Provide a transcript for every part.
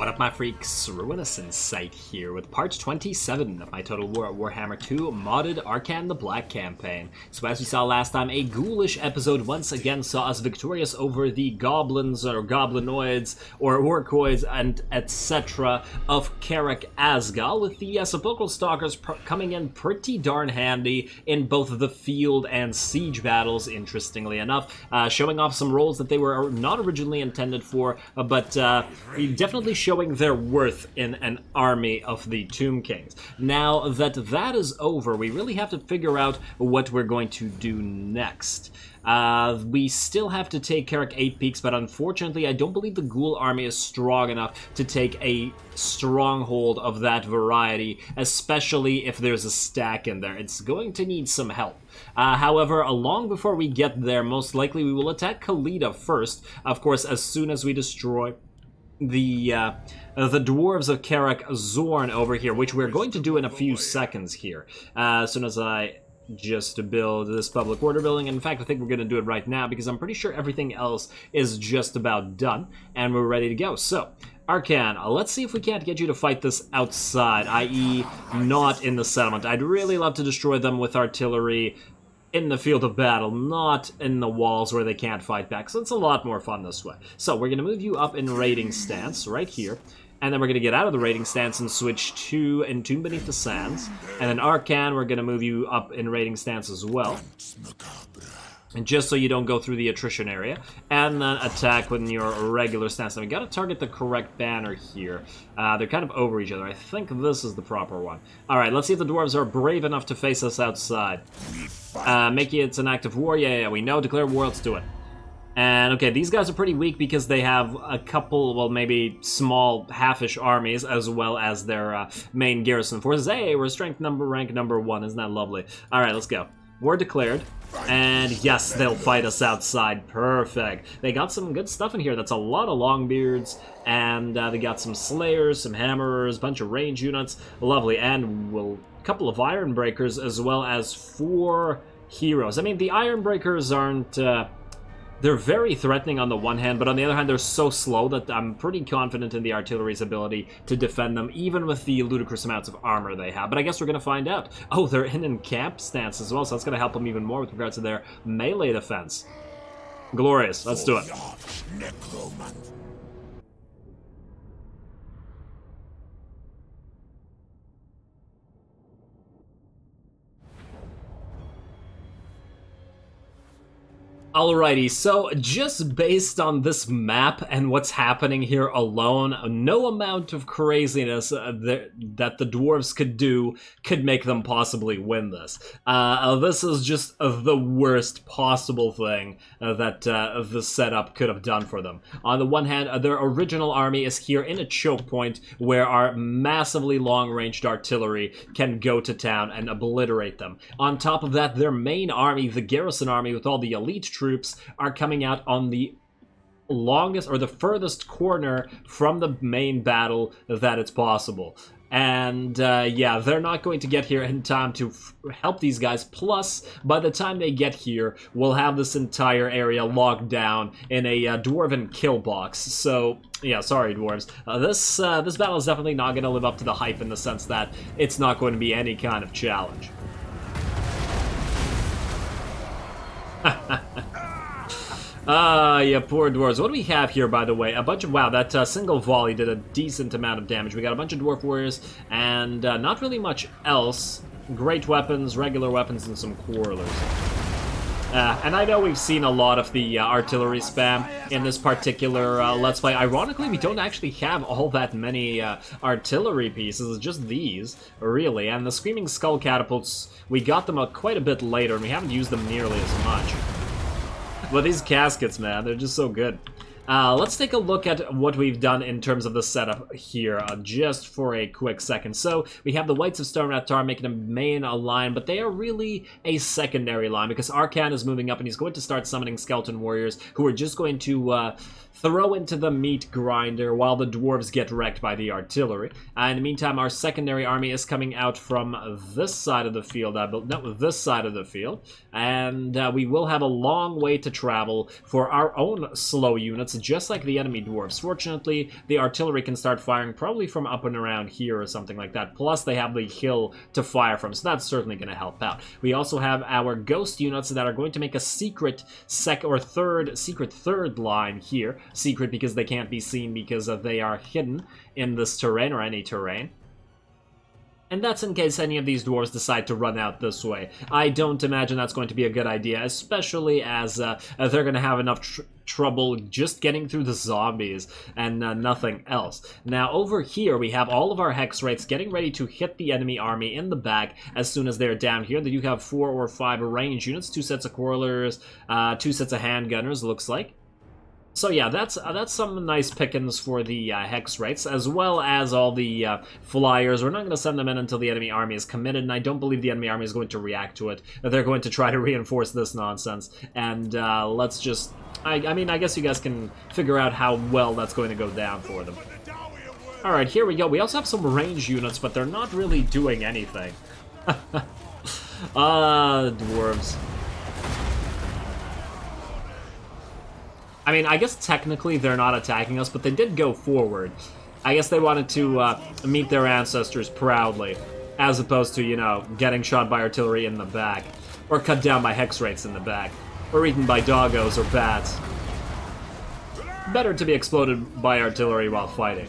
What up, my freaks? RuinousInsight here with part 27 of my Total Warhammer II modded Arkhan the Black campaign. So as we saw last time, a ghoulish episode once again saw us victorious over the goblins or goblinoids or orcoids and etc. of Karak Asgal, with the sepulchral stalkers coming in pretty darn handy in both the field and siege battles, interestingly enough, showing off some roles that they were not originally intended for, but definitely showing their worth in an army of the Tomb Kings. Now that that is over, we really have to figure out what we're going to do next. We still have to take Karak 8 Peaks, but unfortunately I don't believe the Ghoul army is strong enough to take a stronghold of that variety, especially if there's a stack in there. It's going to need some help. However, long before we get there, most likely we will attack Khalida first, of course, as soon as we destroy the dwarves of Karak Zorn over here, which we're going to do in a few seconds here. As soon as I just build this public order building. In fact, I think we're going to do it right now because I'm pretty sure everything else is just about done and we're ready to go. So, Arkhan, let's see if we can't get you to fight this outside, i.e. not in the settlement. I'd really love to destroy them with artillery in the field of battle, not in the walls where they can't fight back. So it's a lot more fun this way. So we're going to move you up in raiding stance right here. And then we're going to get out of the raiding stance and switch to Entomb Beneath the Sands. And then Arkhan, we're going to move you up in raiding stance as well. And just so you don't go through the attrition area. And then attack with your regular stance. And we got to target the correct banner here. They're kind of over each other. I think this is the proper one. Alright, let's see if the dwarves are brave enough to face us outside. Make it an act of war. Yeah, we know. Declare war. Let's do it. And, okay, these guys are pretty weak because they have a couple, well, maybe small half-ish armies, as well as their main garrison forces. Hey, we're rank number 1. Isn't that lovely? Alright, let's go. War declared. And yes, they'll fight us outside. Perfect. They got some good stuff in here. That's a lot of longbeards. And they got some slayers, some hammerers, a bunch of range units. Lovely. And a couple of iron breakers, as well as 4 heroes. I mean, the iron breakers aren't... they're very threatening on the one hand, but on the other hand, they're so slow that I'm pretty confident in the artillery's ability to defend them, even with the ludicrous amounts of armor they have. But I guess we're going to find out. Oh, they're in camp stance as well, so that's going to help them even more with regards to their melee defense. Glorious. Let's do it. Alrighty, so just based on this map and what's happening here alone, no amount of craziness that the dwarves could do could make them possibly win this. This is just the worst possible thing that the setup could have done for them. On the one hand, their original army is here in a choke point where our massively long-ranged artillery can go to town and obliterate them. On top of that, their main army, the garrison army with all the elite troops, are coming out on the longest or the furthest corner from the main battle that it's possible. And yeah, they're not going to get here in time to help these guys. Plus, by the time they get here, we'll have this entire area locked down in a dwarven kill box. So yeah, sorry dwarves. This battle is definitely not going to live up to the hype in the sense that it's not going to be any kind of challenge. Yeah, poor dwarves. What do we have here, by the way? A bunch of... Wow, that single volley did a decent amount of damage. We got a bunch of dwarf warriors, and not really much else. Great weapons, regular weapons, and some quarrelers. And I know we've seen a lot of the artillery spam in this particular Let's Play. Ironically, we don't actually have all that many artillery pieces. It's just these, really. And the Screaming Skull catapults, we got them quite a bit later, and we haven't used them nearly as much. But these caskets, man, they're just so good. Let's take a look at what we've done in terms of the setup here, just for a quick second. So, we have the Whites of Stone Raptar making a main line, but they are really a secondary line, because Arkhan is moving up, and he's going to start summoning Skeleton Warriors, who are just going to throw into the meat grinder while the dwarves get wrecked by the artillery. In the meantime, our secondary army is coming out from this side of the field, no, this side of the field, and we will have a long way to travel for our own slow units just like the enemy dwarves. Fortunately, the artillery can start firing probably from up and around here or something like that. Plus, they have the hill to fire from, so that's certainly going to help out. We also have our ghost units that are going to make a secret third line here. Secret because they can't be seen because they are hidden in this terrain or any terrain. And that's in case any of these dwarves decide to run out this way. I don't imagine that's going to be a good idea, especially as they're going to have enough trouble just getting through the zombies and nothing else. Now, over here, we have all of our hex rates getting ready to hit the enemy army in the back as soon as they're down here. They do have 4 or 5 range units, 2 sets of quarrelers, 2 sets of handgunners, looks like. So yeah, that's some nice pickings for the hex rates, as well as all the flyers. We're not going to send them in until the enemy army is committed, and I don't believe the enemy army is going to react to it. They're going to try to reinforce this nonsense, and let's just... I mean, I guess you guys can figure out how well that's going to go down for them. Alright, here we go. We also have some range units, but they're not really doing anything. Dwarves. I mean, I guess technically they're not attacking us, but they did go forward. I guess they wanted to meet their ancestors proudly, as opposed to, you know, getting shot by artillery in the back, or cut down by hex rates in the back, or eaten by doggos or bats. Better to be exploded by artillery while fighting.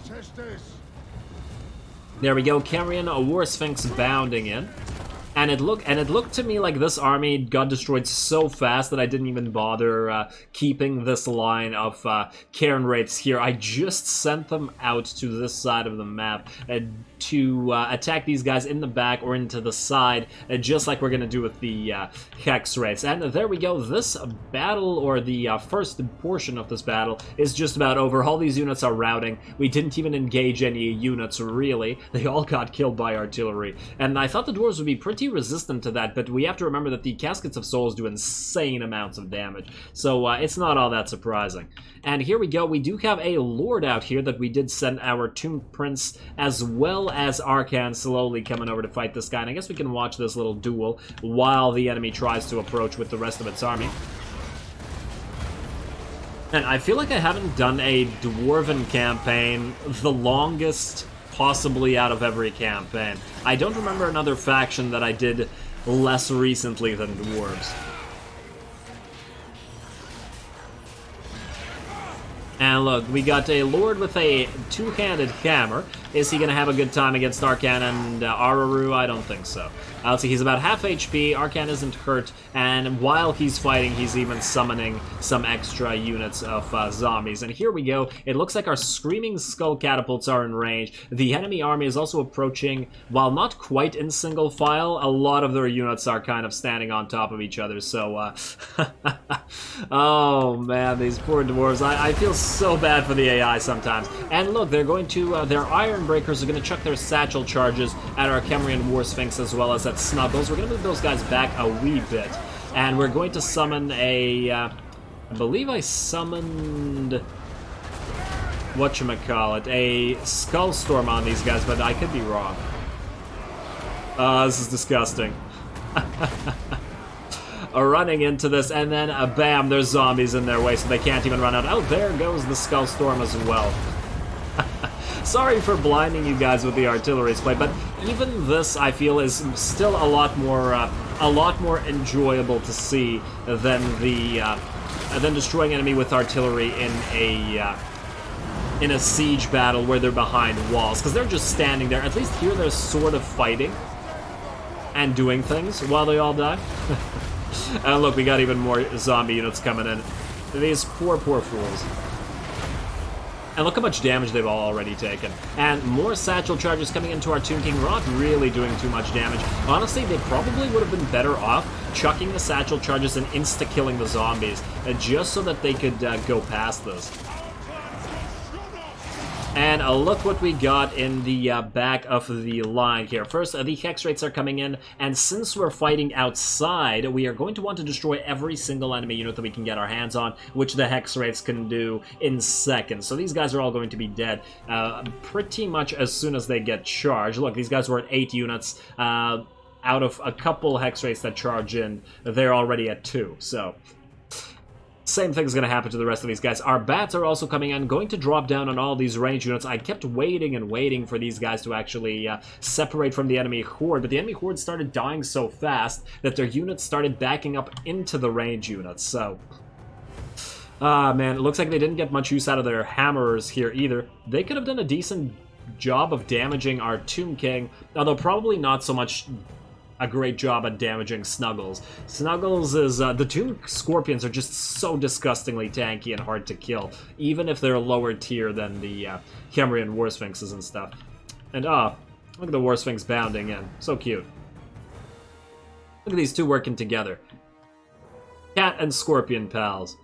There we go, carrying a War Sphinx bounding in. And it looked to me like this army got destroyed so fast that I didn't even bother keeping this line of Cairn Wraiths here. I just sent them out to this side of the map to attack these guys in the back or into the side, just like we're going to do with the Hex Wraiths. And there we go. This battle, or the first portion of this battle, is just about over. All these units are routing. We didn't even engage any units, really. They all got killed by artillery. And I thought the dwarves would be pretty resistant to that, but we have to remember that the Caskets of Souls do insane amounts of damage, so it's not all that surprising. And here we go, we do have a Lord out here that we did send our Tomb Prince, as well as Arkhan slowly coming over to fight this guy, and I guess we can watch this little duel while the enemy tries to approach with the rest of its army. And I feel like I haven't done a Dwarven campaign the longest possibly out of every campaign. I don't remember another faction that I did less recently than dwarves. And look, we got a Lord with a two-handed hammer. Is he going to have a good time against Arkhan and Araru? I don't think so. Let's see, he's about half HP, Arkhan isn't hurt, and while he's fighting, he's even summoning some extra units of zombies. And here we go, it looks like our Screaming Skull catapults are in range. The enemy army is also approaching, while not quite in single file, a lot of their units are kind of standing on top of each other, so, oh man, these poor dwarves. I feel so bad for the AI sometimes. And look, they're going to, their Iron Breakers are going to chuck their satchel charges at our Kemrian War Sphinx as well as at Snuggles. We're going to move those guys back a wee bit. And we're going to summon a, I believe I summoned, whatchamacallit, a Skull Storm on these guys, but I could be wrong. This is disgusting. Running into this, and then bam, there's zombies in their way, so they can't even run out. Oh, there goes the Skull Storm as well. Sorry for blinding you guys with the artillery display, but even this, I feel, is still a lot more enjoyable to see than the than destroying enemy with artillery in a siege battle where they're behind walls, because they're just standing there. At least here they're sort of fighting and doing things while they all die. And look, we got even more zombie units coming in. These poor fools. And look how much damage they've all already taken. And more satchel charges coming into our Tomb King. We're not really doing too much damage. Honestly, they probably would have been better off chucking the satchel charges and insta-killing the zombies, just so that they could go past this. And look what we got in the back of the line here. First, the Hex Wraiths are coming in, and since we're fighting outside, we are going to want to destroy every single enemy unit that we can get our hands on, which the Hex Wraiths can do in seconds. So these guys are all going to be dead pretty much as soon as they get charged. Look, these guys were at 8 units. Out of a couple Hex Wraiths that charge in, they're already at 2, so... Same thing's going to happen to the rest of these guys. Our bats are also coming in, going to drop down on all these range units. I kept waiting and waiting for these guys to actually separate from the enemy horde, but the enemy horde started dying so fast that their units started backing up into the range units, so... man, it looks like they didn't get much use out of their hammers here either. They could have done a decent job of damaging our Tomb King, although probably not so much... a great job at damaging Snuggles. Snuggles is... the Tomb Scorpions are just so disgustingly tanky and hard to kill, even if they're lower tier than the Khemrian War Sphinxes and stuff. And, look at the War Sphinx bounding in. So cute. Look at these two working together. Cat and Scorpion pals.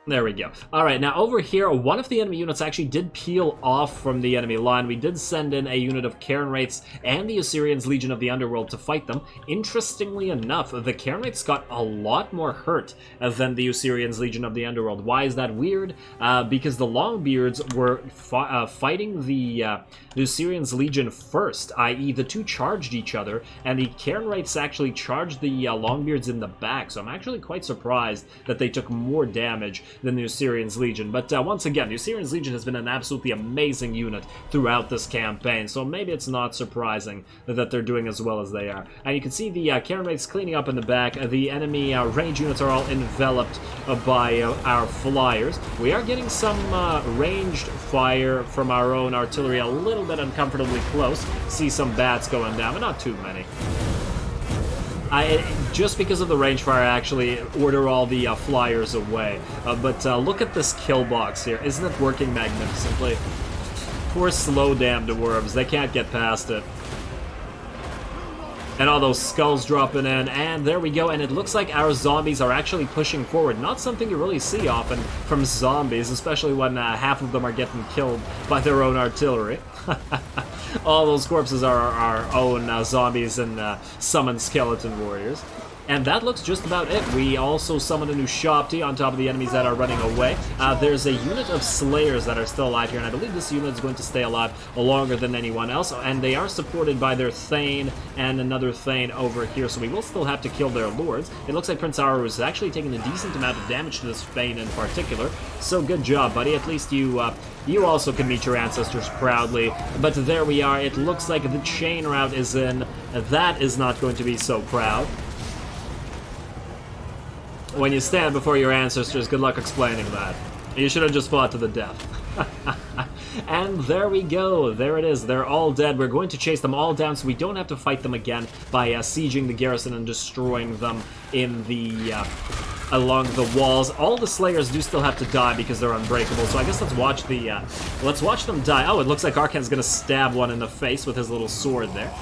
There we go. Alright, now over here, one of the enemy units actually did peel off from the enemy line. We did send in a unit of Cairn Wraiths and the Assyrians Legion of the Underworld to fight them. Interestingly enough, the Cairn Wraiths got a lot more hurt than the Assyrians Legion of the Underworld. Why is that weird? Because the Longbeards were fighting the Assyrians Legion first, i.e. the two charged each other, and the Cairn Wraiths actually charged the Longbeards in the back, so I'm actually quite surprised that they took more damage than the Assyrians Legion. But once again, the Assyrians Legion has been an absolutely amazing unit throughout this campaign, so maybe it's not surprising that they're doing as well as they are. And you can see the Cairn Wraiths cleaning up in the back. The enemy range units are all enveloped by our flyers. We are getting some ranged fire from our own artillery a little bit uncomfortably close. See some bats going down, but not too many. Just because of the range fire, I actually order all the flyers away. But look at this kill box here. Isn't it working magnificently? Poor slow damn dwarves. They can't get past it. And all those skulls dropping in, and there we go, and it looks like our zombies are actually pushing forward. Not something you really see often from zombies, especially when half of them are getting killed by their own artillery. All those corpses are our own zombies and summoned skeleton warriors. And that looks just about it. We also summoned a new Shopti on top of the enemies that are running away. There's a unit of Slayers that are still alive here, and I believe this unit is going to stay alive longer than anyone else. And they are supported by their Thane and another Thane over here, so we will still have to kill their lords. It looks like Prince Aru is actually taking a decent amount of damage to this Thane in particular. So good job, buddy. At least you also can meet your ancestors proudly. But there we are. It looks like the chain route is in. That is not going to be so proud. When you stand before your ancestors, good luck explaining that. You should have just fought to the death. And there we go. There it is. They're all dead. We're going to chase them all down so we don't have to fight them again by sieging the garrison and destroying them in the along the walls. All the Slayers do still have to die because they're unbreakable. So I guess let's watch them die. Oh, it looks like Arkhan's gonna stab one in the face with his little sword there.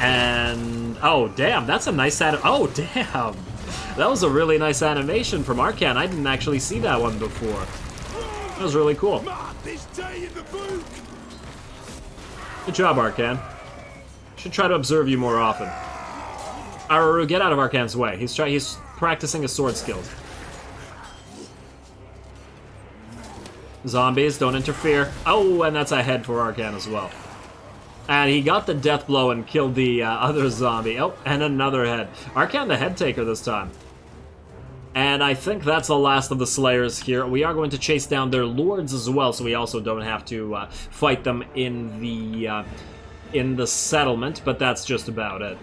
And, oh, damn, that's a nice oh, damn. That was a really nice animation from Arkhan. I didn't actually see that one before. That was really cool. Good job, Arkhan. Should try to observe you more often. Araru, get out of Arkhan's way. He's practicing his sword skills. Zombies, don't interfere. Oh, and that's a head for Arkhan as well. And he got the death blow and killed the other zombie. Oh, and another head. Arkhan the head taker this time. And I think that's the last of the Slayers here. We are going to chase down their lords as well, so we also don't have to fight them in the settlement, but that's just about it.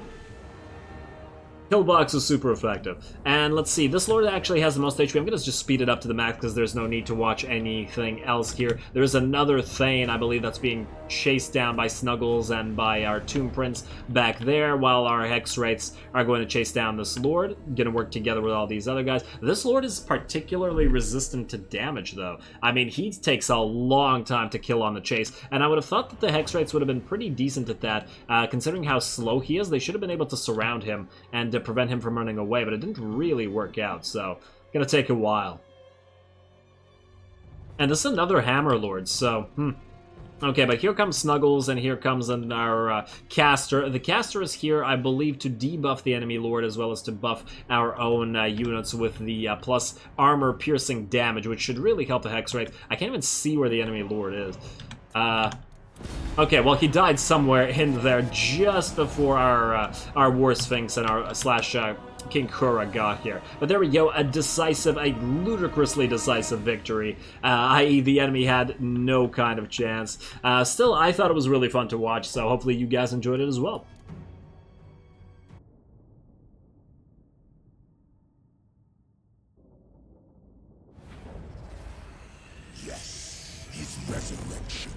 Killbox is super effective. And let's see, this lord actually has the most HP. I'm going to just speed it up to the max because there's no need to watch anything else here. There's another Thane, I believe, that's being chased down by Snuggles and by our Tomb Prince back there, while our Hex Wraiths are going to chase down this lord. Going to work together with all these other guys. This lord is particularly resistant to damage, though. I mean, he takes a long time to kill on the chase, and I would have thought that the Hex Wraiths would have been pretty decent at that. Considering how slow he is, they should have been able to surround him and to prevent him from running away, but it didn't really work out, so gonna take a while. And this is another Hammer Lord, so okay, but here comes Snuggles, and here comes our Caster. The Caster is here, I believe, to debuff the enemy Lord, as well as to buff our own units with the plus armor-piercing damage, which should really help the Hex Wraith. I can't even see where the enemy Lord is. Okay, well, he died somewhere in there just before our War Sphinx and our King Kura got here. But there we go, a ludicrously decisive victory, i.e. the enemy had no kind of chance. Still, I thought it was really fun to watch, so hopefully you guys enjoyed it as well. Yes, his resurrection.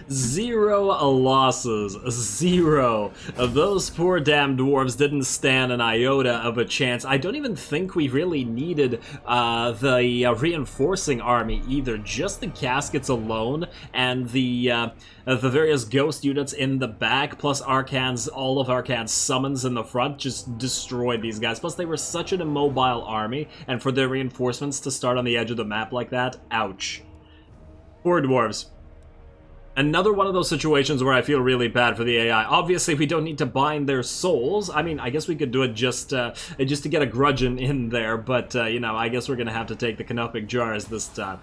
0 losses. 0. Those poor damn dwarves didn't stand an iota of a chance. I don't even think we really needed the reinforcing army either. Just the caskets alone and the various ghost units in the back, plus all of Arkhan's summons in the front, just destroyed these guys. Plus, they were such an immobile army, and for their reinforcements to start on the edge of the map like that, ouch. Poor dwarves. Another one of those situations where I feel really bad for the AI. Obviously, we don't need to bind their souls. I mean, I guess we could do it just to get a grudge in there, but, you know, I guess we're gonna have to take the canopic jars this time.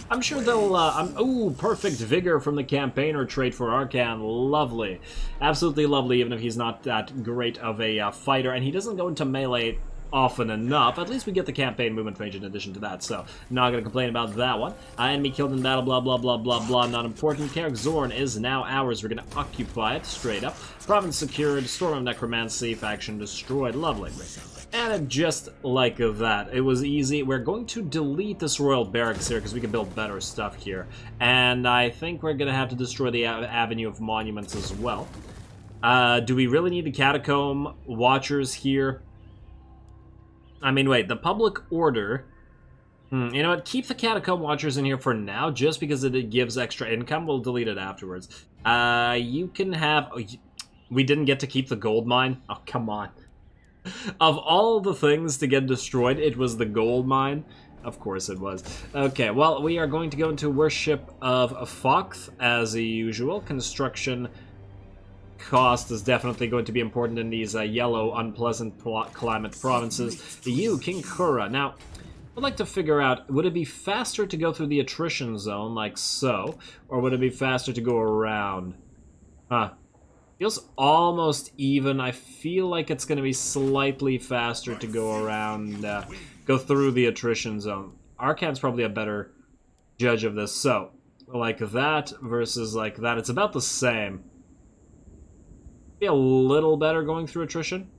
I'm sure they'll, ooh, perfect vigor from the campaigner trait for Arkhan. Lovely. Absolutely lovely, even if he's not that great of a fighter, and he doesn't go into melee often enough. At least we get the campaign movement range in addition to that, so not gonna complain about that one. Enemy killed in battle, blah blah blah blah blah, not important. Carrick Zorn is now ours. We're gonna occupy it straight up. Province secured, Storm of Necromancy, faction destroyed, lovely. And just like that, it was easy. We're going to delete this Royal Barracks here because we can build better stuff here. And I think we're gonna have to destroy the Avenue of Monuments as well. Do we really need the Catacomb Watchers here? I mean, wait, the public order... you know what, keep the Catacomb Watchers in here for now, just because it gives extra income. We'll delete it afterwards. You can have... Oh, we didn't get to keep the gold mine? Oh, come on. Of all the things to get destroyed, it was the gold mine. Of course it was. Okay, well, we are going to go into Worship of Fox, as usual. Construction... cost is definitely going to be important in these yellow, unpleasant climate provinces. You, King Kura. Now, I'd like to figure out, would it be faster to go through the attrition zone, like so, or would it be faster to go around? Huh. Feels almost even. I feel like it's going to be slightly faster to go around, go through the attrition zone. Arkhan's probably a better judge of this. So, like that versus like that, it's about the same. Be a little better going through attrition?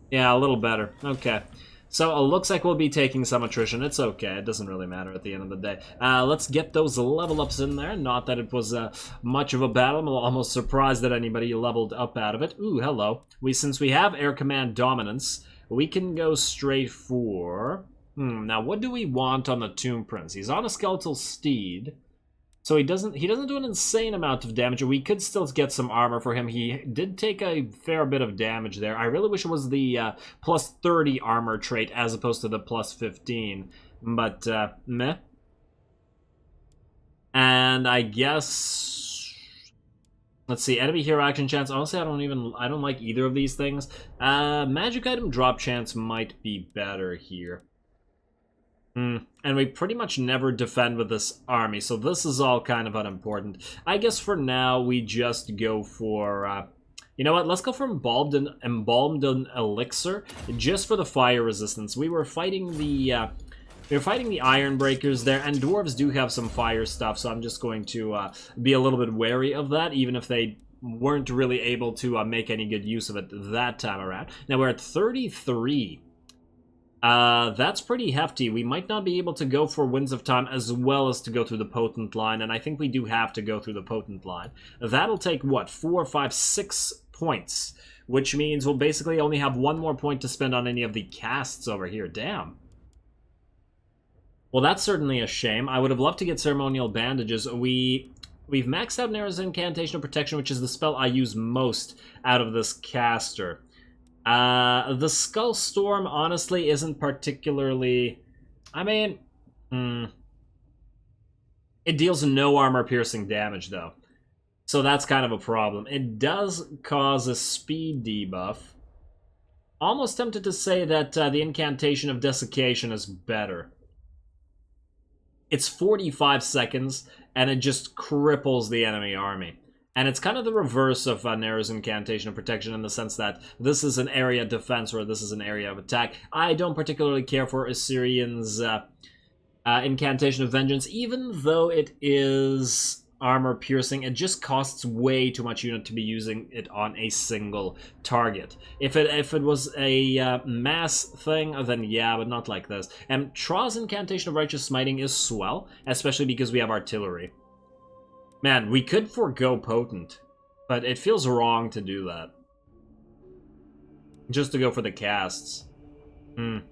Yeah, a little better. Okay. So it looks like we'll be taking some attrition. It's okay. It doesn't really matter at the end of the day. Let's get those level ups in there. Not that it was much of a battle. I'm almost surprised that anybody leveled up out of it. Ooh, hello. Since we have Air Command Dominance, we can go straight for... now, what do we want on the Tomb Prince? He's on a Skeletal Steed. So he doesn't do an insane amount of damage. We could still get some armor for him. He did take a fair bit of damage there. I really wish it was the plus 30 armor trait as opposed to the plus 15. But, meh. And I guess... Let's see, enemy hero action chance. Honestly, I don't like either of these things. Magic item drop chance might be better here. And we pretty much never defend with this army, so this is all kind of unimportant. I guess for now, we just go for... you know what, let's go for Embalmed Elixir, just for the fire resistance. We were fighting the Iron Breakers there, and dwarves do have some fire stuff, so I'm just going to be a little bit wary of that, even if they weren't really able to make any good use of it that time around. Now we're at 33. That's pretty hefty. We might not be able to go for Winds of Time as well as to go through the Potent line, and I think we do have to go through the Potent line. That'll take, what, 4, 5, 6 points, which means we'll basically only have one more point to spend on any of the casts over here. Damn. Well, that's certainly a shame. I would have loved to get Ceremonial Bandages. We've maxed out Nara's Incantation of Protection, which is the spell I use most out of this caster. The Skull Storm, honestly, isn't particularly... I mean... It deals no armor-piercing damage, though. So that's kind of a problem. It does cause a speed debuff. Almost tempted to say that the Incantation of Desiccation is better. It's 45 seconds, and it just cripples the enemy army. And it's kind of the reverse of Nero's Incantation of Protection in the sense that this is an area of defense or this is an area of attack. I don't particularly care for Assyrian's Incantation of Vengeance, even though it is armor piercing. It just costs way too much unit to be using it on a single target. If it was a mass thing, then yeah, but not like this. And Tra's Incantation of Righteous Smiting is swell, especially because we have artillery. Man, we could forego Potent, but it feels wrong to do that. Just to go for the casts. Alright,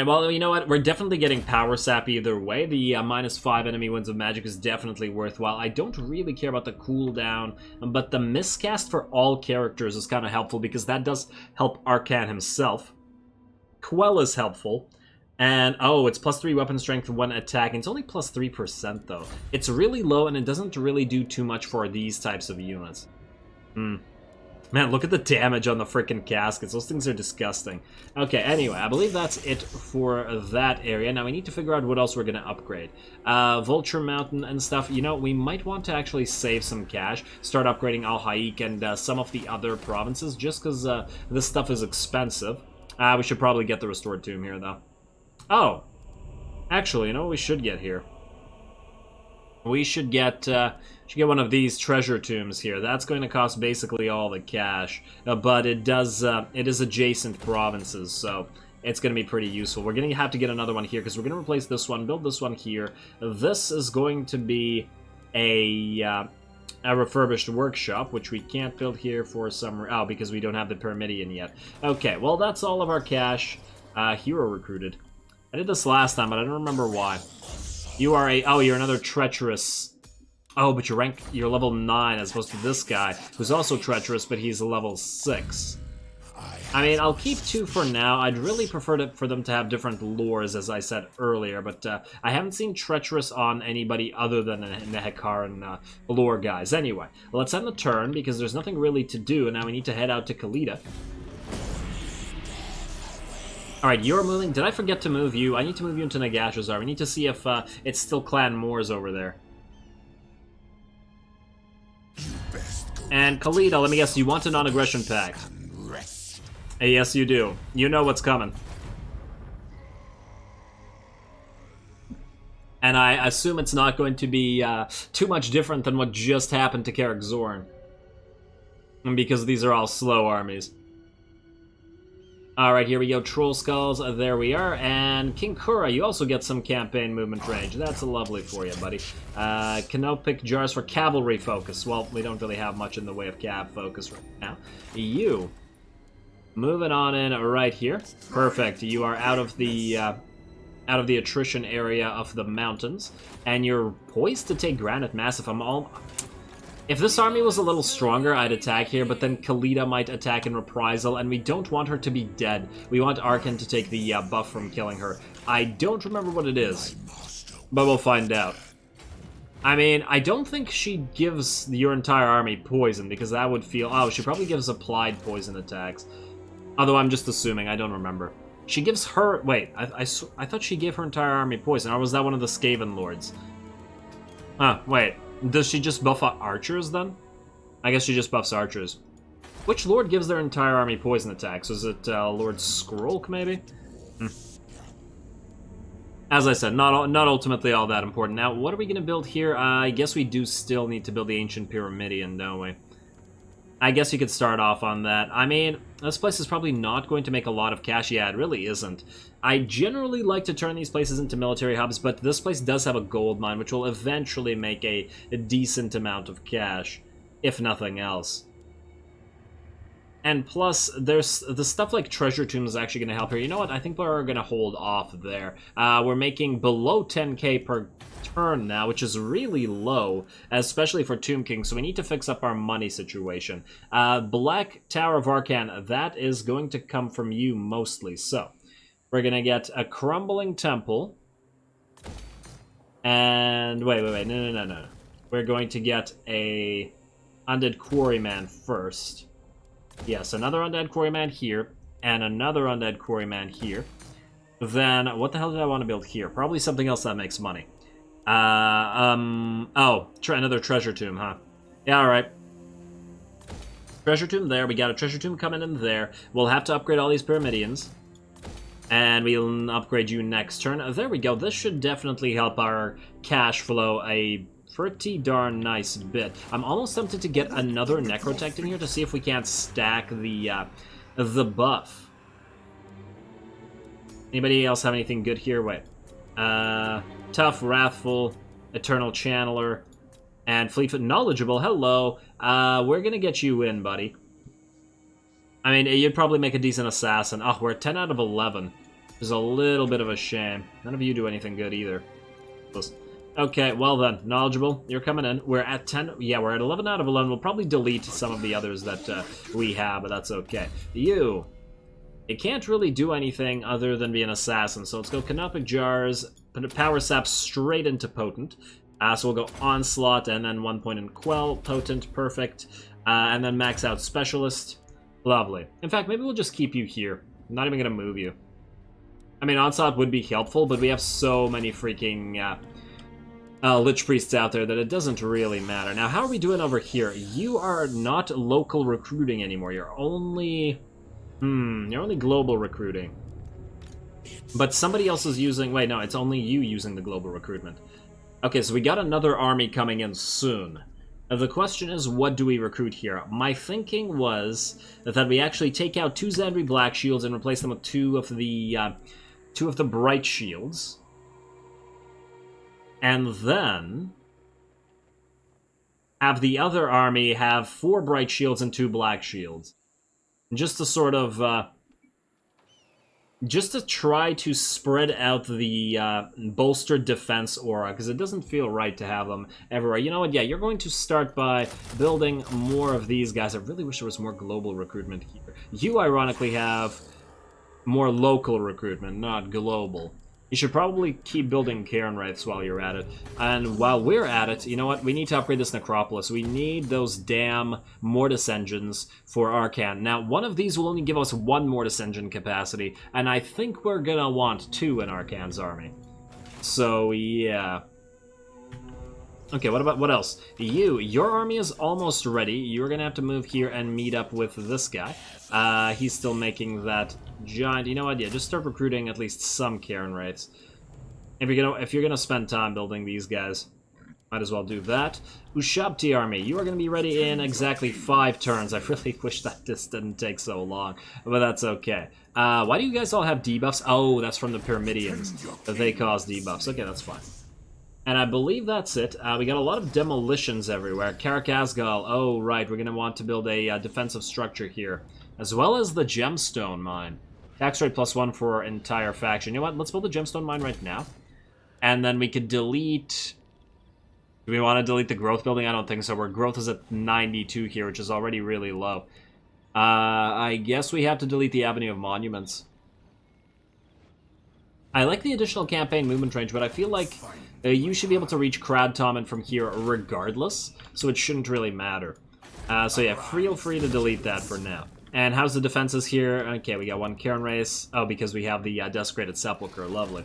well, you know what? We're definitely getting Power Sap either way. The -5 enemy Winds of Magic is definitely worthwhile. I don't really care about the cooldown, but the miscast for all characters is kind of helpful because that does help Arkhan himself. Quell is helpful. And, oh, it's +3 weapon strength when attacking. It's only +3% though. It's really low and it doesn't really do too much for these types of units. Man, look at the damage on the frickin' caskets. Those things are disgusting. Okay, anyway, I believe that's it for that area. Now we need to figure out what else we're gonna upgrade. Vulture Mountain and stuff. You know, we might want to actually save some cash, start upgrading Al-Haik and some of the other provinces, just because this stuff is expensive. We should probably get the Restored Tomb here, though. Oh, actually, you know what we should get here? We should get one of these treasure tombs here. That's going to cost basically all the cash, but it is adjacent provinces, so it's going to be pretty useful. We're going to have to get another one here because we're going to replace this one, build this one here. This is going to be a refurbished workshop, which we can't build here for some... Oh, because we don't have the Pyramidion yet. Okay, well, that's all of our cash. Hero recruited. I did this last time, but I don't remember why. You are a... Oh, you're another treacherous... Oh, but you're level 9 as opposed to this guy, who's also treacherous, but he's level 6. I mean, I'll keep 2 for now. I'd really prefer for them to have different lores, as I said earlier, but I haven't seen treacherous on anybody other than the Hekaran lore guys. Anyway, let's end the turn, because there's nothing really to do, and now we need to head out to Khalida. Alright, you're moving. Did I forget to move you? I need to move you into Nagash's. We need to see if it's still Clan Moors over there. And Khalida, let me guess, you want a non-aggression pact? Yes, you do. You know what's coming. And I assume it's not going to be too much different than what just happened to Karak Zorn. Because these are all slow armies. Alright, here we go. Troll Skulls, there we are. And King Kura, you also get some campaign movement range. That's lovely for you, buddy. Canopic Jars for cavalry focus. Well, we don't really have much in the way of cav focus right now. You, moving on in right here. Perfect. You are out of the attrition area of the mountains. And you're poised to take Granite Massif. If this army was a little stronger, I'd attack here, but then Khalida might attack in reprisal, and we don't want her to be dead. We want Arkhan to take the buff from killing her. I don't remember what it is, but we'll find out. I mean, I don't think she gives your entire army poison, because that would feel... Oh, she probably gives applied poison attacks. Although I'm just assuming, I don't remember. She gives her... Wait, I thought she gave her entire army poison, or was that one of the Skaven Lords? Huh, wait. Does she just buff archers, then? I guess she just buffs archers. Which lord gives their entire army poison attacks? Is it Lord Skrolk, maybe? As I said, not ultimately all that important. Now, what are we going to build here? I guess we do still need to build the Ancient Pyramidion, don't we? I guess you could start off on that. I mean, this place is probably not going to make a lot of cash. Yeah, it really isn't. I generally like to turn these places into military hubs, but this place does have a gold mine, which will eventually make a decent amount of cash, if nothing else. And plus, there's the stuff like Treasure Tomb is actually going to help here. You know what? I think we're going to hold off there. We're making below 10k per turn now, which is really low, especially for Tomb King, so we need to fix up our money situation. Black Tower of Arkhan, that is going to come from you mostly. So, we're going to get a Crumbling Temple. And, wait, no. We're going to get a Undead Quarryman first. Yes, another Undead Quarryman here, and another Undead Quarryman here. Then, what the hell did I want to build here? Probably something else that makes money. Another treasure tomb, huh? Yeah, alright. Treasure tomb there. We got a treasure tomb coming in there. We'll have to upgrade all these Pyramidians. And we'll upgrade you next turn. There we go. This should definitely help our cash flow a pretty darn nice bit. I'm almost tempted to get another Necrotect in here to see if we can't stack the buff. Anybody else have anything good here? Wait. Tough, Wrathful, Eternal Channeler, and Fleetfoot Knowledgeable. Hello. We're gonna get you in, buddy. I mean, you'd probably make a decent assassin. Oh, we're at 10 out of 11. Which is a little bit of a shame. None of you do anything good either. Okay, well then. Knowledgeable, you're coming in. We're at 10. Yeah, we're at 11 out of 11. We'll probably delete some of the others that we have, but that's okay. You can't really do anything other than be an assassin, so let's go Canopic Jars, put a Power Sap straight into Potent. So we'll go Onslaught, and then 1 point in Quell, Potent, perfect. And then max out Specialist. Lovely. In fact, maybe we'll just keep you here. I'm not even going to move you. I mean, Onslaught would be helpful, but we have so many freaking Lich Priests out there that it doesn't really matter. Now, how are we doing over here? You are not local recruiting anymore. You're only global recruiting. But somebody else is using... Wait, no, it's only you using the global recruitment. Okay, so we got another army coming in soon. The question is, what do we recruit here? My thinking was that we actually take out 2 Zandri Black Shields and replace them with two of the Bright Shields. And then have the other army have 4 Bright Shields and 2 Black Shields. Just to sort of... just to try to spread out the bolstered defense aura, because it doesn't feel right to have them everywhere. You know what? Yeah, you're going to start by building more of these guys. I really wish there was more global recruitment here. You, ironically, have more local recruitment, not global. You should probably keep building Cairn Wraiths while you're at it. And while we're at it, you know what? We need to upgrade this Necropolis. We need those damn Mortis engines for Arkhan. Now, one of these will only give us 1 Mortis engine capacity, and I think we're gonna want 2 in Arkhan's army. So, yeah. Okay, what else? Your army is almost ready. You're gonna have to move here and meet up with this guy. He's still making that giant... You know what? Yeah, just start recruiting at least some Cairn Wraiths. If you're gonna spend time building these guys, might as well do that. Ushabti army, you are gonna be ready in exactly 5 turns. I really wish that this didn't take so long, but that's okay. Why do you guys all have debuffs? Oh, that's from the Pyramidians. They cause debuffs. Okay, that's fine. And I believe that's it. We got a lot of demolitions everywhere. Karak Asgal, oh right, we're going to want to build a defensive structure here. As well as the Gemstone Mine. Tax rate +1 for entire faction. You know what, let's build the Gemstone Mine right now. And then we could delete... Do we want to delete the growth building? I don't think so. Our growth is at 92 here, which is already really low. I guess we have to delete the Avenue of Monuments. I like the additional campaign movement range, but I feel like you should be able to reach Kradtommen from here regardless, so it shouldn't really matter. So yeah, feel free to delete that for now. And how's the defenses here? Okay, we got 1 Cairn Race. Oh, because we have the Desecrated Sepulchre. Lovely.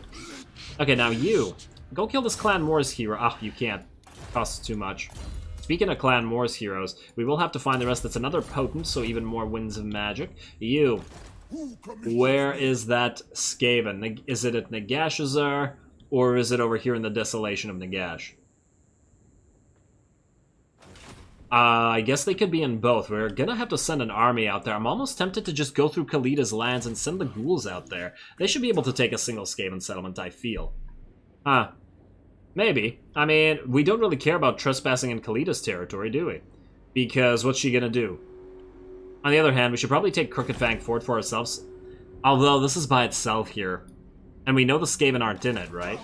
Okay, now you. Go kill this Clan Moors hero. Ah, you can't. Costs too much. Speaking of Clan Moors heroes, we will have to find the rest. That's another Potent, so even more Winds of Magic. You. Where is that Skaven? Is it at Nagashazar, or is it over here in the Desolation of Nagash? I guess they could be in both. We're gonna have to send an army out there. I'm almost tempted to just go through Kalida's lands and send the ghouls out there. They should be able to take a single Skaven settlement, I feel. Huh. Maybe. I mean, we don't really care about trespassing in Kalida's territory, do we? Because what's she gonna do? On the other hand, we should probably take Crooked Fang Fort for ourselves. Although, this is by itself here. And we know the Skaven aren't in it, right?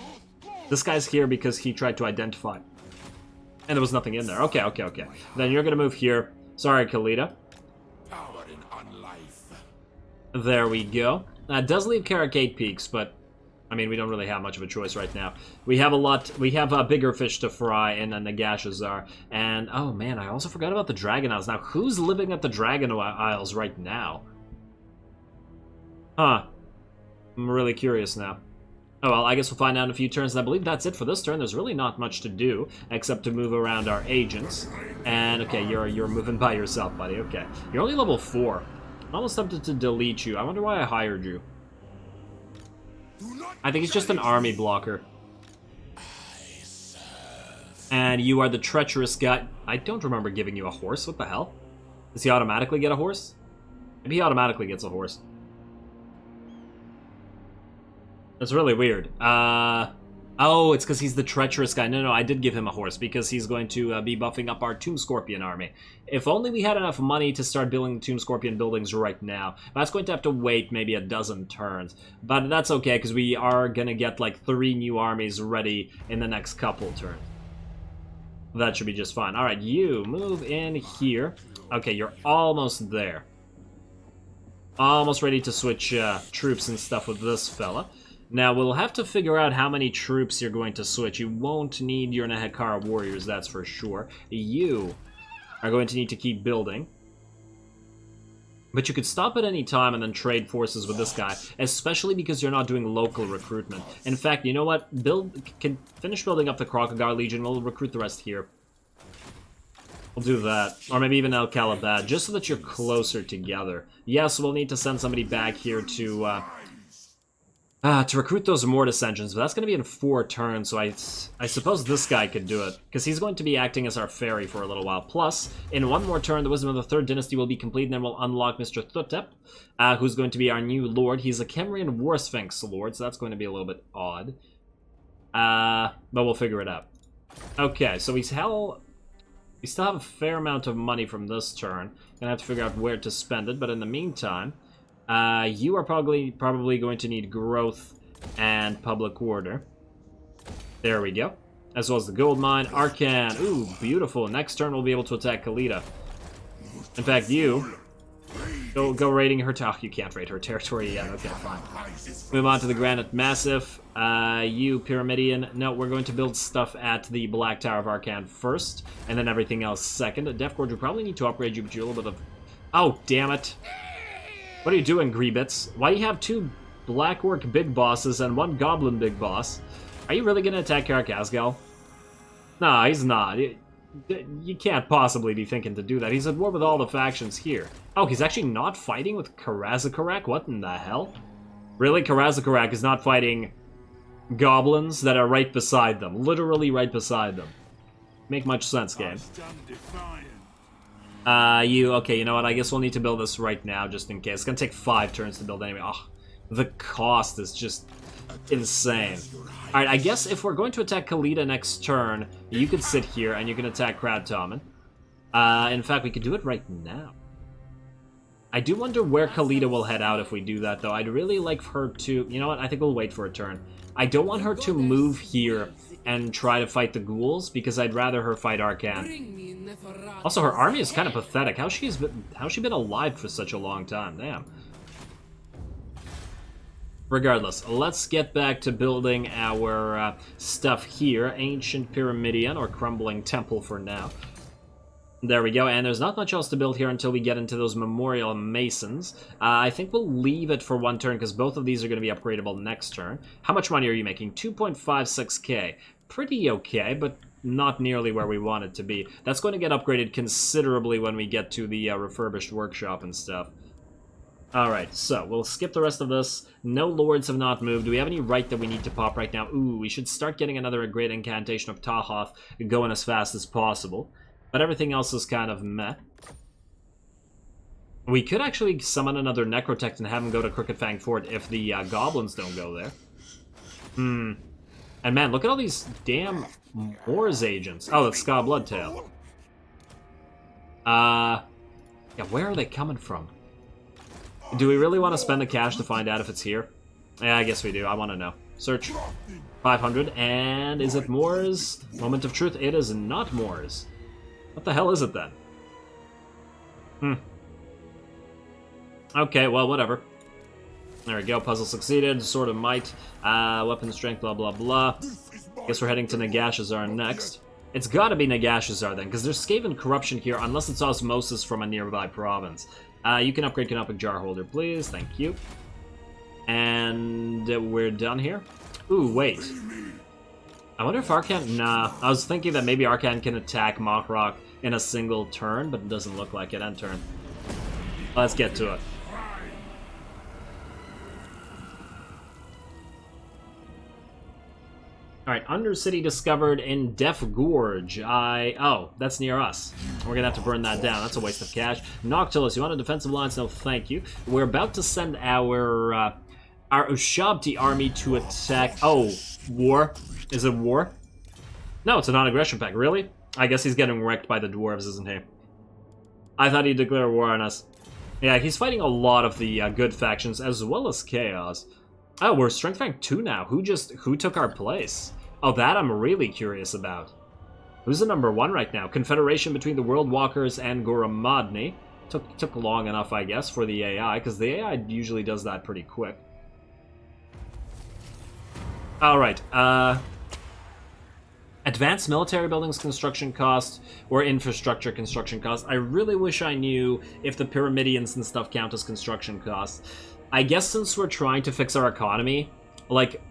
This guy's here because he tried to identify. And there was nothing in there. Okay, okay, okay. Then you're gonna move here. Sorry, Kalida. There we go. It does leave Karakate Peaks, but... I mean, we don't really have much of a choice right now. We have bigger fish to fry in Nagashazar. And, oh man, I also forgot about the Dragon Isles. Now, who's living at the Dragon Isles right now? Huh. I'm really curious now. Oh well, I guess we'll find out in a few turns, and I believe that's it for this turn. There's really not much to do, except to move around our agents. And, okay, you're moving by yourself, buddy, okay. You're only level 4. I'm almost tempted to delete you. I wonder why I hired you. I think it's just an army blocker. And you are the treacherous guy. I don't remember giving you a horse, what the hell? Does he automatically get a horse? Maybe he automatically gets a horse. That's really weird. Oh, it's because he's the treacherous guy. No, I did give him a horse because he's going to be buffing up our Tomb Scorpion army. If only we had enough money to start building Tomb Scorpion buildings right now. That's going to have to wait maybe a dozen turns. But that's okay because we are going to get like 3 new armies ready in the next couple turns. That should be just fine. Alright, you move in here. Okay, you're almost there. Almost ready to switch troops and stuff with this fella. Now, we'll have to figure out how many troops you're going to switch. You won't need your Nehekara warriors, that's for sure. You are going to need to keep building. But you could stop at any time and then trade forces with this guy, especially because you're not doing local recruitment. In fact, you know what? Finish building up the Crocodile Legion. We'll recruit the rest here. We'll do that. Or maybe even El Calabad, just so that you're closer together. Yes, we'll need to send somebody back here to recruit those Mortis engines, but that's going to be in 4 turns, so I suppose this guy could do it, because he's going to be acting as our ferry for a little while. Plus, in 1 more turn, the Wisdom of the 3rd Dynasty will be complete, and then we'll unlock Mr. Thutep, who's going to be our new lord. He's a Kemrian War Sphinx lord, so that's going to be a little bit odd. But we'll figure it out. Okay, so we still have a fair amount of money from this turn. Gonna have to figure out where to spend it, but in the meantime, you are probably going to need growth and public order. There we go. As well as the gold mine. Arkhan. Ooh, beautiful. Next turn we'll be able to attack Khalida. In fact, you go raiding her. Oh, you can't raid her territory yet. Okay, fine. Move on to the Granite Massif. You, Pyramidian. No, we're going to build stuff at the Black Tower of Arkhan first, and then everything else second. Death Gorge, we probably need to upgrade you, but you're a little bit of... Oh, damn it. What are you doing, Greebits? Why do you have 2 Black Orc big bosses and 1 Goblin big boss? Are you really going to attack Karak-Azgal? No, he's not. You can't possibly be thinking to do that. He's at war with all the factions here. Oh, he's actually not fighting with Karazakarak? What in the hell? Really? Karazakarak is not fighting goblins that are right beside them. Literally right beside them. Make much sense, game. Okay, you know what? I guess we'll need to build this right now, just in case. It's gonna take 5 turns to build anyway. Oh, the cost is just insane. Alright, I guess if we're going to attack Khalida next turn, you could sit here and you can attack Krabtomen. In fact, we could do it right now. I do wonder where Khalida will head out if we do that, though. I'd really like her to... You know what? I think we'll wait for a turn. I don't want her to move here and try to fight the ghouls, because I'd rather her fight Arkhan. Also, her army is kind of pathetic. How's she been alive for such a long time? Damn. Regardless, let's get back to building our stuff here. Ancient Pyramidion, or Crumbling Temple for now. There we go, and there's not much else to build here until we get into those Memorial Masons. I think we'll leave it for 1 turn, because both of these are going to be upgradable next turn. How much money are you making? 2.56k. Pretty okay, but not nearly where we want it to be. That's going to get upgraded considerably when we get to the refurbished workshop and stuff. Alright, so we'll skip the rest of this. No lords have not moved. Do we have any right that we need to pop right now? Ooh, we should start getting another Great Incantation of Tahoth going as fast as possible. But everything else is kind of meh. We could actually summon another Necrotect and have him go to Crooked Fang Fort if the goblins don't go there. And man, look at all these damn Moors agents. Oh, that's Ska Bloodtail. Yeah, where are they coming from? Do we really want to spend the cash to find out if it's here? Yeah, I guess we do. I want to know. Search. 500. And is it Moors? Moment of truth. It is not Moors. What the hell is it then? Okay, well, whatever. There we go. Puzzle succeeded. Sword of Might. Weapon strength, blah, blah, blah. Guess we're heading to Nagashazar next. It's gotta be Nagashazar then, because there's Skaven corruption here, unless it's osmosis from a nearby province. You can upgrade Canopic Jar Holder, please. Thank you. And we're done here. Ooh, wait. I wonder if Arkhan... Nah, I was thinking that maybe Arkhan can attack Mockrock in a single turn, but it doesn't look like it. End turn. Let's get to it. Alright, Undercity discovered in Death Gorge. Oh, that's near us. We're gonna have to burn that down. That's a waste of cash. Noctilus, you want a defensive alliance? No, thank you. We're about to send our Ushabti army to attack... Oh, war? Is it war? No, it's a non-aggression pact. Really? I guess he's getting wrecked by the dwarves, isn't he? I thought he'd declare war on us. Yeah, he's fighting a lot of the good factions, as well as chaos. Oh, we're strength rank 2 now. Who took our place? Oh, that I'm really curious about. Who's the number 1 right now? Confederation between the World Walkers and Goromadni. Took long enough, I guess, for the AI, because the AI usually does that pretty quick. Alright, advanced military buildings construction cost or infrastructure construction cost. I really wish I knew if the Pyramidians and stuff count as construction costs. I guess since we're trying to fix our economy, like,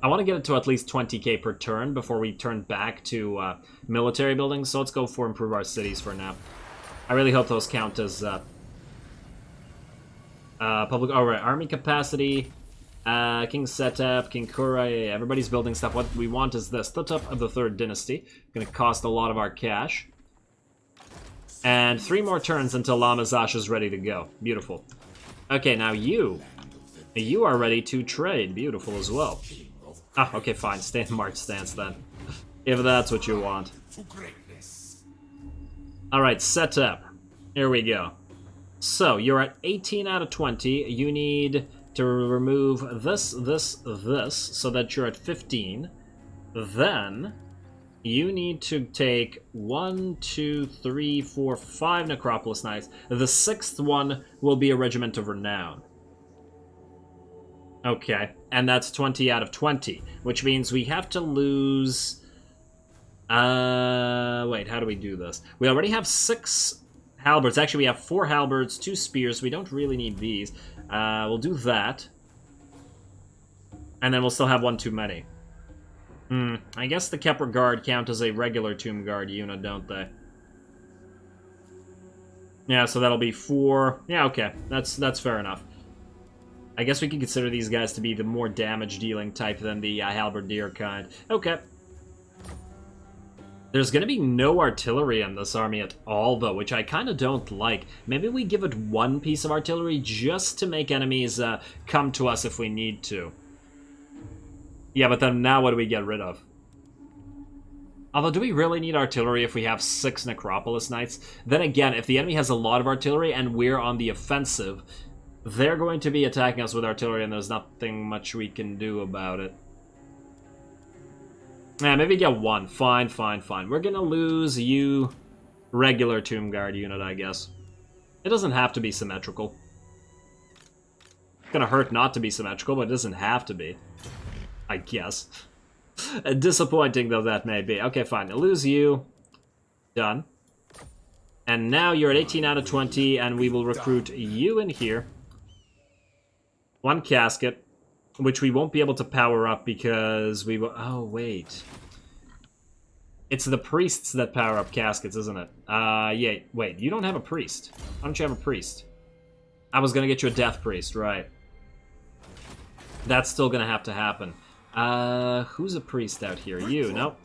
I want to get it to at least 20k per turn before we turn back to military buildings, so let's go for improve our cities for now. I really hope those count as public... Alright, army capacity, King Setep, King Kurai, everybody's building stuff. What we want is this, Tutep of the 3rd Dynasty. Gonna cost a lot of our cash. And 3 more turns until Lamazash is ready to go. Beautiful. Okay, now you are ready to trade. Beautiful as well. Ah, okay, fine. Stay in March stance then. If that's what you want. Alright, set up. Here we go. So, you're at 18 out of 20. You need to remove this, so that you're at 15. Then, you need to take 1, 2, 3, 4, 5 Necropolis Knights. The 6th one will be a Regiment of Renown. Okay, and that's 20 out of 20, which means we have to lose... wait, how do we do this? We already have 6 halberds. Actually, we have 4 halberds, 2 spears. We don't really need these. We'll do that. And then we'll still have 1 too many. I guess the Kepler Guard count as a regular Tomb Guard unit, don't they? Yeah, so that'll be 4. Yeah, okay. That's fair enough. I guess we can consider these guys to be the more damage-dealing type than the halberdier kind. Okay. There's going to be no artillery in this army at all, though, which I kind of don't like. Maybe we give it 1 piece of artillery just to make enemies come to us if we need to. Yeah, but then now what do we get rid of? Although, do we really need artillery if we have 6 Necropolis Knights? Then again, if the enemy has a lot of artillery and we're on the offensive, they're going to be attacking us with artillery and there's nothing much we can do about it. Yeah, maybe get 1. Fine, fine, fine. We're gonna lose you, regular Tomb Guard unit, I guess. It doesn't have to be symmetrical. It's gonna hurt not to be symmetrical, but it doesn't have to be. I guess. Disappointing though that may be. Okay, fine. I'll lose you. Done. And now you're at 18 out of 20, and we will recruit you in here. 1 casket. Which we won't be able to power up because we will... Oh, wait. It's the priests that power up caskets, isn't it? Yeah, wait. You don't have a priest. Why don't you have a priest? I was going to get you a death priest, right. That's still going to have to happen. Who's a priest out here? You, nope.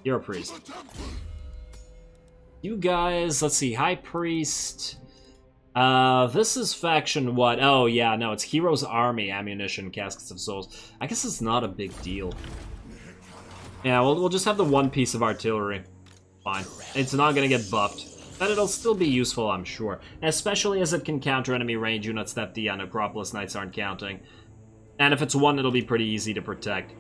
You're a priest. You guys, let's see. High priest... this is faction what? Oh, yeah, no, it's Heroes Army, Ammunition, Caskets of Souls. I guess it's not a big deal. Yeah, we'll just have the 1 piece of artillery. Fine. It's not gonna get buffed. But it'll still be useful, I'm sure. Especially as it can counter enemy range units that the Necropolis Knights aren't counting. And if it's 1, it'll be pretty easy to protect.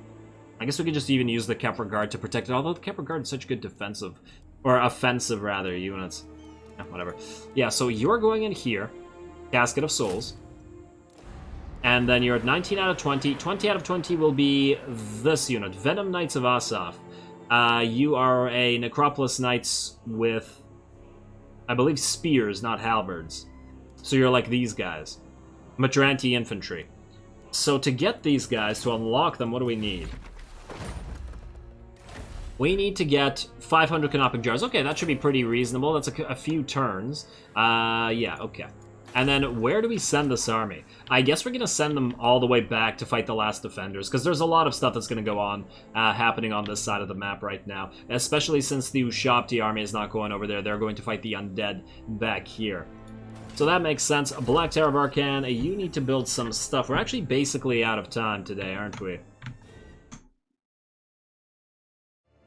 I guess we could just even use the Kepler Guard to protect it, although the Kepler Guard is such good defensive, or offensive, rather, units. Whatever. Yeah, so you're going in here. Casket of Souls. And then you're at 19 out of 20. 20 out of 20 will be this unit. Venom Knights of Asaph. You are a Necropolis Knights with, I believe, spears, not halberds. So you're like these guys. But you're anti-infantry. So to get these guys, to unlock them, what do we need? We need to get 500 canopic jars. Okay, that should be pretty reasonable. That's a few turns. Yeah, okay. And then where do we send this army? I guess we're going to send them all the way back to fight the last defenders, because there's a lot of stuff that's going to go on happening on this side of the map right now, especially since the Ushabti army is not going over there. They're going to fight the undead back here. So that makes sense. Black Terror of Arkhan, you need to build some stuff. We're actually basically out of time today, aren't we?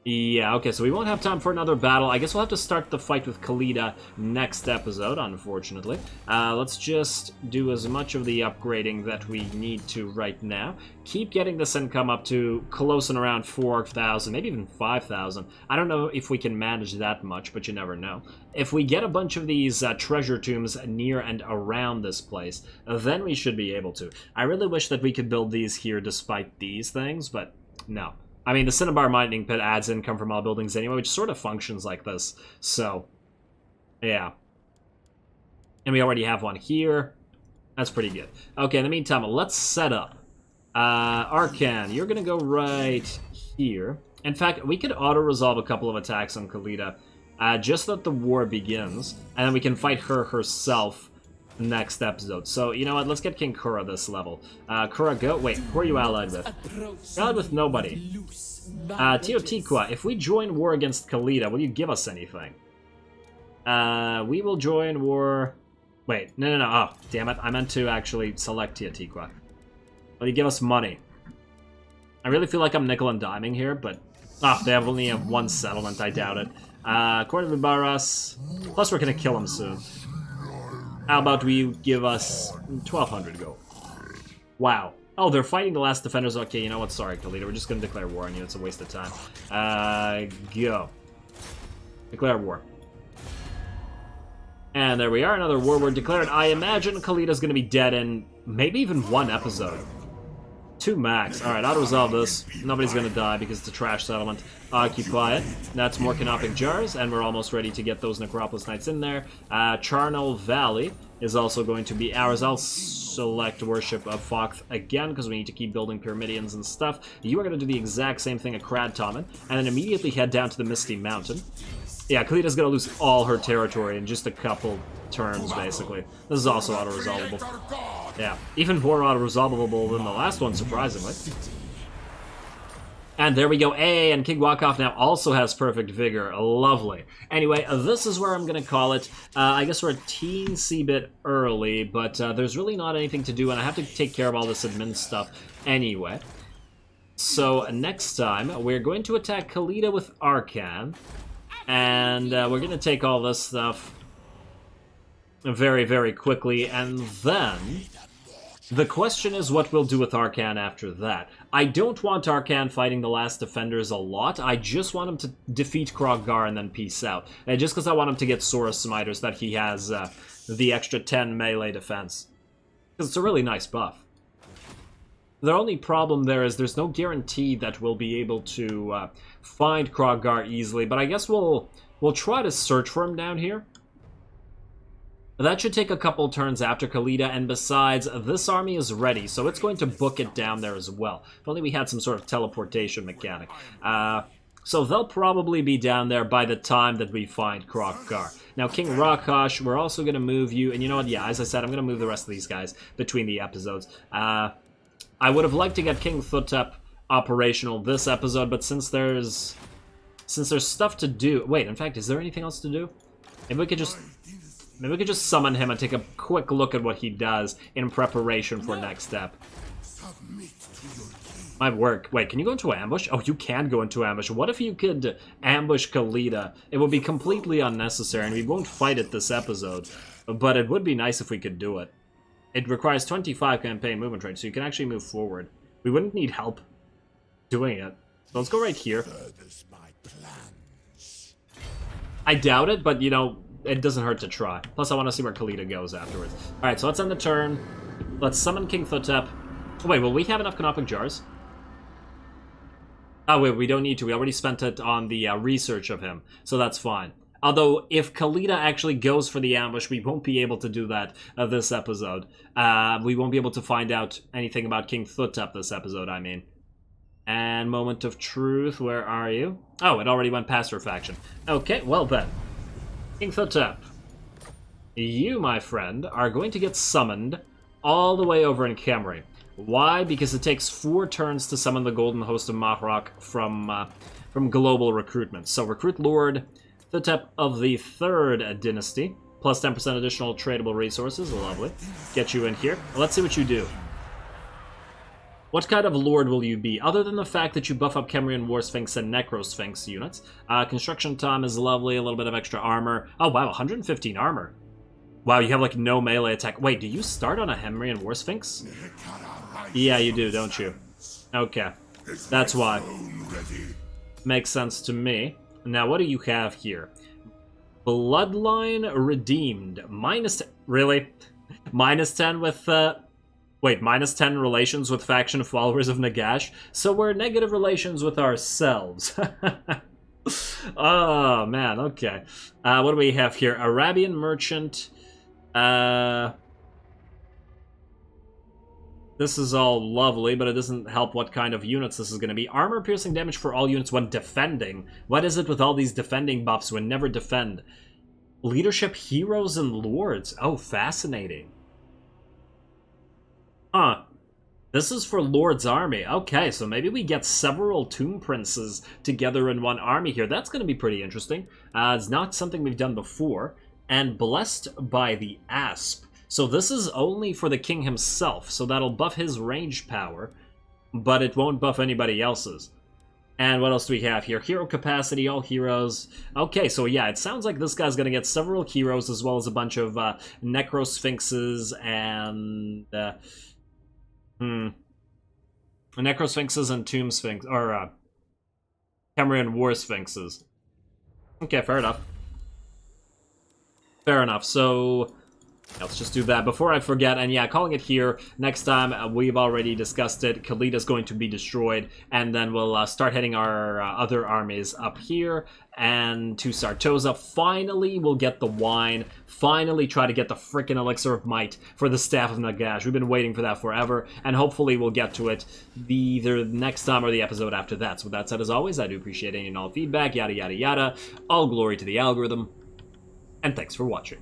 Yeah, okay, so we won't have time for another battle. I guess we'll have to start the fight with Khalida next episode, unfortunately. Let's just do as much of the upgrading that we need to right now. Keep getting this income up to close and around 4,000, maybe even 5,000. I don't know if we can manage that much, but you never know. If we get a bunch of these treasure tombs near and around this place, then we should be able to. I really wish that we could build these here despite these things, but no. I mean, the Cinnabar Mining Pit adds income from all buildings anyway, which sort of functions like this. So, yeah. And we already have one here. That's pretty good. Okay, in the meantime, let's set up. Arkhan, you're going to go right here. In fact, we could auto-resolve a couple of attacks on Khalida, just so that the war begins, and then we can fight her herself next episode. So, you know what? Let's get King Kura this level. Kura, go. Wait, who are you allied with? You're allied with nobody. Teotiqua, if we join war against Khalida, will you give us anything? We will join war... Wait, no. Oh, damn it. I meant to actually select Teotiqua. Will you give us money? I really feel like I'm nickel and diming here, but... Oh, they only have one settlement. I doubt it. Court of Ibaras. Plus, we're going to kill him soon. How about we give us 1,200 gold? Wow. Oh, they're fighting the last defenders. Okay, you know what? Sorry, Khalida. We're just going to declare war on you. It's a waste of time. Go. Declare war. And there we are. Another war word declared. I imagine Khalida's going to be dead in maybe even one episode. 2 max. Alright, I'll resolve this. Nobody's going to die because it's a trash settlement. Occupy it. That's more canopic jars, and we're almost ready to get those Necropolis Knights in there. Charnel Valley is also going to be ours. I'll select Worship of Fox again, because we need to keep building Pyramidians and stuff. You are going to do the exact same thing at Kradtomen, and then immediately head down to the Misty Mountain. Yeah, Khalida's going to lose all her territory in just a couple turns, basically. This is also auto-resolvable. Yeah, even more auto-resolvable than the last one, surprisingly. And there we go. And King Wakaf now also has perfect vigor. Lovely. Anyway, this is where I'm going to call it. I guess we're a teensy bit early, but there's really not anything to do, and I have to take care of all this admin stuff anyway. So next time, we're going to attack Khalida with Arkhan, and we're going to take all this stuff very, very quickly, and then the question is what we'll do with Arkhan after that. I don't want Arkhan fighting the last defenders a lot. I just want him to defeat Kroggar and then peace out. And just because I want him to get Sora Smiter so that he has the extra 10 melee defense. Because it's a really nice buff. The only problem there is there's no guarantee that we'll be able to find Kroggar easily, but I guess we'll try to search for him down here. That should take a couple turns after Khalida, and besides, this army is ready, so it's going to book it down there as well. If only we had some sort of teleportation mechanic. So they'll probably be down there by the time that we find Kroggar. Now, King Rakash, we're also going to move you, and you know what, yeah, as I said, I'm going to move the rest of these guys between the episodes. I would have liked to get King Thutep operational this episode, but since there's stuff to do... Wait, in fact, is there anything else to do? Maybe we could just summon him and take a quick look at what he does in preparation for next step. Might work. Wait, can you go into ambush? Oh, you can go into ambush. What if you could ambush Khalida? It would be completely unnecessary, and we won't fight it this episode. But it would be nice if we could do it. It requires 25 campaign movement range, so you can actually move forward. We wouldn't need help doing it. So let's go right here. I doubt it, but, you know, it doesn't hurt to try. Plus, I want to see where Khalida goes afterwards. Alright, so let's end the turn. Let's summon King Thotep. Oh, wait, will we have enough canopic jars? Oh, wait, we don't need to. We already spent it on the research of him, so that's fine. Although, if Khalida actually goes for the ambush, we won't be able to do that this episode. We won't be able to find out anything about King Thutep this episode, I mean. And Moment of Truth, where are you? Oh, it already went past her faction. Okay, well then. King Thutep, you, my friend, are going to get summoned all the way over in Khemri. Why? Because it takes 4 turns to summon the Golden Host of Mahrok from global recruitment. So recruit Lord Thutep of the 3rd Dynasty, plus 10% additional tradable resources. Lovely. Get you in here. Let's see what you do. What kind of lord will you be, other than the fact that you buff up Khemrian War Sphinx and Necro Sphinx units? Construction time is lovely, a little bit of extra armor. Oh wow, 115 armor. Wow, you have like no melee attack. Wait, do you start on a Khemrian War Sphinx? Yeah, you do, don't you? Okay, that's why. Makes sense to me. Now, what do you have here? Bloodline Redeemed. Really? Minus 10 with, Wait, minus 10 relations with faction followers of Nagash? So we're negative relations with ourselves. Oh, man, okay. What do we have here? Arabian Merchant. This is all lovely, but it doesn't help what kind of units this is going to be. Armor-piercing damage for all units when defending. What is it with all these defending buffs when never defend? Leadership Heroes and Lords. Oh, fascinating. Huh. This is for Lord's army. Okay, so maybe we get several Tomb Princes together in one army here. That's going to be pretty interesting. It's not something we've done before. And Blessed by the Asp. So this is only for the king himself, so that'll buff his range power, but it won't buff anybody else's. And what else do we have here? Hero capacity, all heroes. Okay, so yeah, it sounds like this guy's going to get several heroes as well as a bunch of Necro Sphinxes and... Necro Sphinxes and Tomb Sphinx, or Khemrian War Sphinxes. Okay, fair enough. Fair enough, so... let's just do that before I forget, and yeah, calling it here. Next time, we've already discussed it. Khalida's going to be destroyed, and then we'll start heading our other armies up here, and to Sartosa. Finally, we'll get the wine. Finally try to get the frickin' Elixir of Might for the Staff of Nagash. We've been waiting for that forever, and hopefully we'll get to it either next time or the episode after that. So with that said, as always, I do appreciate any and all feedback, yada yada yada. All glory to the algorithm, and thanks for watching.